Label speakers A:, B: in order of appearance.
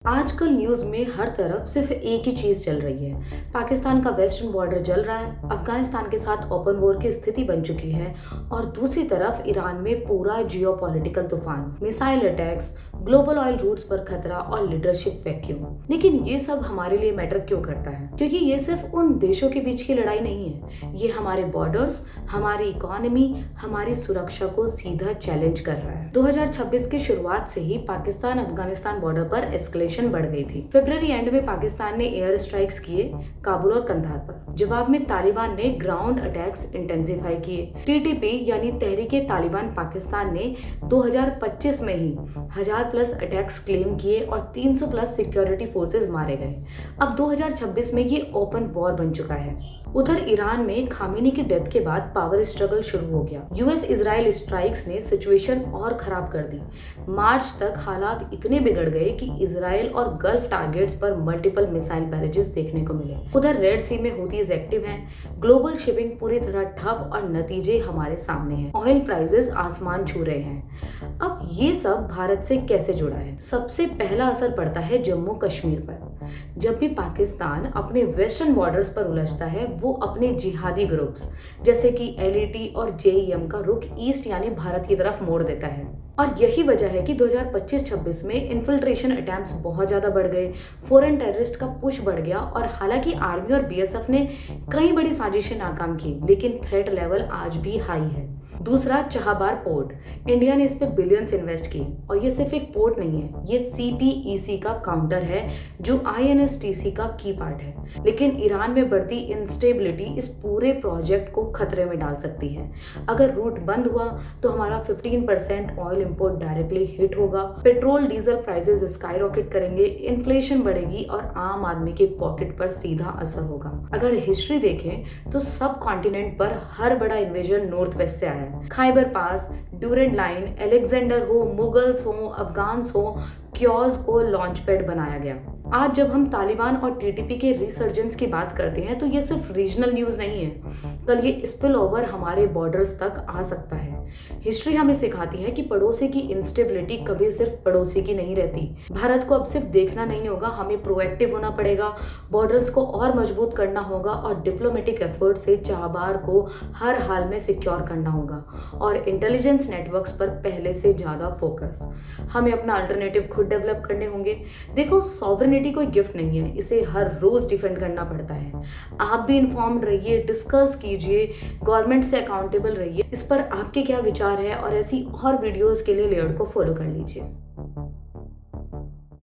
A: आजकल न्यूज में हर तरफ सिर्फ एक ही चीज चल रही है। पाकिस्तान का वेस्टर्न बॉर्डर जल रहा है, अफगानिस्तान के साथ ओपन वॉर की स्थिति बन चुकी है और दूसरी तरफ ईरान में पूरा जियोपॉलिटिकल तूफान, missile attacks, global oil routes पर खतरा और लीडरशिप वैक्यूम। लेकिन ये सब हमारे लिए मैटर क्यों करता है? क्योंकि ये सिर्फ उन देशों के बीच की लड़ाई नहीं है, ये हमारे बॉर्डर्स, हमारी इकोनॉमी, हमारी सुरक्षा को सीधा चैलेंज कर रहा है। 2026 की शुरुआत से ही पाकिस्तान अफगानिस्तान बॉर्डर पर एस्केलेशन बढ़ गई थी। फरवरी एंड में पाकिस्तान ने एयर स्ट्राइक्स किए काबुल और कंधार पर। जवाब में तालिबान ने ग्राउंड अटैक्स इंटेंसिफाई किए। टीटीपी यानी तहरीके तालिबान पाकिस्तान ने 2025 में ही 1000+ अटैक्स क्लेम किए और 300 प्लस सिक्योरिटी फोर्सेस मारे गए। अब 2026 में ये ओपन वॉर बन चुका है। उधर ईरान में खामेनी की डेथ के बाद पावर स्ट्रगल शुरू हो गया। यूएस इजराइल स्ट्राइक्स ने सिचुएशन और खराब कर दी। मार्च तक हालात इतने बिगड़ गए कि इजराइल और गल्फ टारगेट्स पर मल्टीपल मिसाइल बैरेजेस देखने को मिले। उधर रेड सी में हूथीज एक्टिव हैं, ग्लोबल शिपिंग पूरी तरह ठप और नतीजे हमारे सामने हैं। ऑयल प्राइसेस आसमान छू रहे हैं। अब ये सब भारत से कैसे जुड़ा है? सबसे पहला असर पड़ता है जम्मू कश्मीर पर। जब भी पाकिस्तान अपने वेस्टर्न बॉर्डर्स पर उलझता है, वो अपने जिहादी ग्रुप्स जैसे कि एलईटी और जेईएम का रुख ईस्ट यानी भारत की तरफ मोड़ देता है। और यही वजह है कि 2025-26 में इन्फिल्ट्रेशन अटेम्प्ट्स बहुत ज्यादा बढ़ गए, फॉरेन टेररिस्ट का पुश बढ़ गया और हालांकि आर्मी और बीएसएफ ने कई बड़ी साजिशें नाकाम की, लेकिन थ्रेट लेवल आज भी हाई है। दूसरा, चाहबार पोर्ट। इंडिया ने इस पे बिलियंस इन्वेस्ट किए और ये सिर्फ एक पोर्ट नहीं है, ये सीपीईसी का काउंटर है जो आईएनएसटीसी का की पार्ट है। लेकिन ईरान में बढ़ती इंस्टेबिलिटी इस पूरे प्रोजेक्ट को खतरे में डाल सकती है। अगर रूट बंद हुआ तो हमारा 15% ऑयल इंपोर्ट डायरेक्टली हिट होगा, petrol diesel prices sky rocket करेंगे, इन्फ्लेशन बढ़ेगी और आम आदमी के पॉकेट पर सीधा असर होगा। अगर हिस्ट्री देखें तो सब कॉन्टिनेंट पर हर बड़ा इन्वेजन नॉर्थ वेस्ट से आया है। खाइबर पास, ड्यूरेंट लाइन, अलेक्जेंडर हो, मुगल्स हो, अफगान्स हो, क्योज को लॉन्च पैड बनाया गया। आज जब हम तालिबान और टीटीपी के रिसर्जेंस की बात करते हैं तो ये सिर्फ रीजनल न्यूज नहीं है, कल ये स्पिल ओवर हमारे बॉर्डर्स तक आ सकता है। हिस्ट्री हमें सिखाती है कि पड़ोसी की इंस्टेबिलिटी कभी सिर्फ पड़ोसी की नहीं रहती। भारत को अब सिर्फ देखना नहीं होगा, हमें प्रोएक्टिव होना पड़ेगा, बॉर्डर्स को और मजबूत करना होगा और डिप्लोमेटिक एफर्ट से चाहबार को हर हाल में सिक्योर करना होगा और इंटेलिजेंस नेटवर्क्स पर पहले से ज्यादा फोकस। हमें अपना अल्टरनेटिव खुद डेवलप करने होंगे। देखो, सॉवरेनिटी कोई गिफ्ट नहीं है, इसे हर रोज डिफेंड करना पड़ता है। आप भी इन्फॉर्म्ड रहिए, डिस्कस कीजिए, गवर्नमेंट से अकाउंटेबल रहिए। इस पर आपके क्या विचार है और ऐसी और वीडियोस के लिए लेयर्ड को फॉलो कर लीजिए।